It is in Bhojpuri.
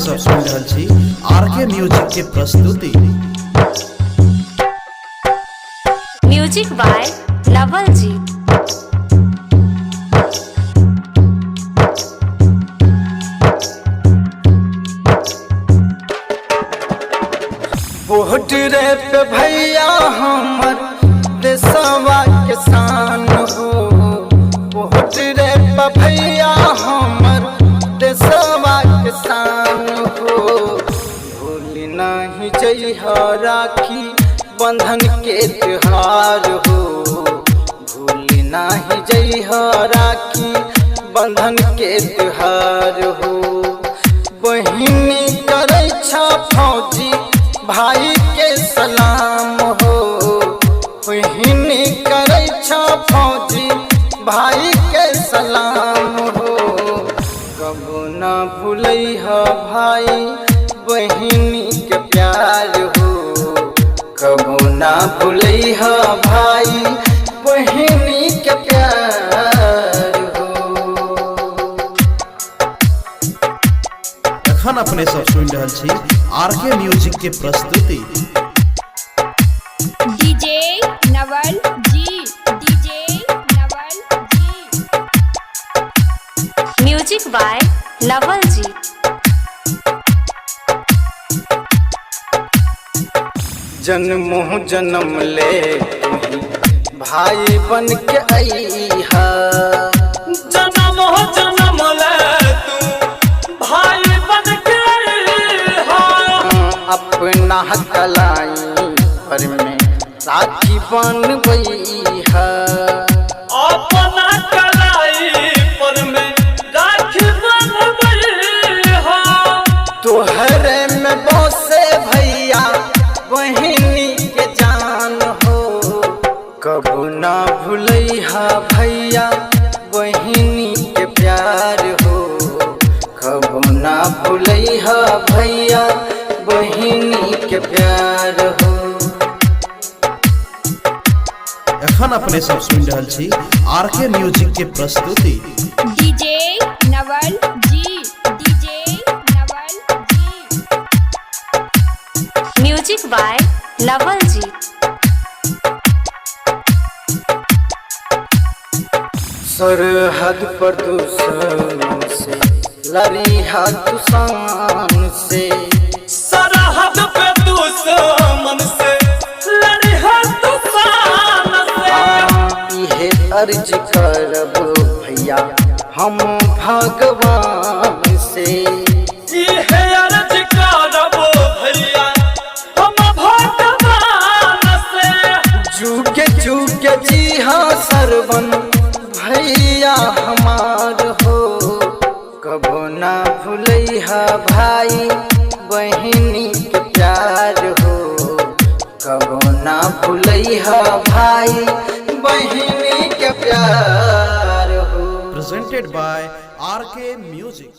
सब सुन रहल छी आरके म्यूजिक के प्रस्तुति। म्यूजिक बाय लवल जी। वोट रे पे भैया हमर देशवा के शान हो। वोट रे पे भैया हमर देशवा के शान हो। भूल नहीं जइहा राखी बंधन के त्योहार हो। भूल नहीं जइहा राखी बंधन के त्योहार हो। बहिनी करे छा फौजी भाई के सलाम हो। बहिनी करे छा फौजी भाई के सलाम हो। कबो ना भूलैहा भाई बहिनी के प्यार हो। कबो ना भूलैहा भाई बहिनी के प्यार हो। एखन अपने सब सुन रहल छी आरके म्यूजिक के प्रस्तुति। डीजे नवल जी, डीजे नवल जी। म्यूजिक बाय लवल जी। जन्मों जन्म ले तुही भाई बन के अइहा। जन्मों जन्म ले तू भाई बन के अइहा। अपना कलाई पर में राखी बनबैहा। अपना कलाई पर में राखी बनबैहा। तोहरे में बसे भैया बहिनी के जान हो। कबो ना भूलैहा भैया बहिनी के प्यार हो। कबो ना भूलैहा भैया बहिनी के प्यार हो। एखन अपने सब सुन रहल छी आरके म्यूजिक के प्रस्तुति। डीजे नवल जी, डीजे नवल जी। म्यूजिक बाय लवल जी। सरहद पर दुश्मन से लड़िहा तुसान से। सरहद पे दुश्मन से लड़िहा तूफान से। इहे अर्ज करब भैया हम भगवान से। इहे अर्ज करब भैया हम भगवान से। जुगे जुगे जी हाँ सरवन भैया हमार हो। कबो ना भूलैहा भाई बहिनी के प्यार हो। कबो ना भूलैहा भाई बहिनी के प्यार हो। Presented by RK music.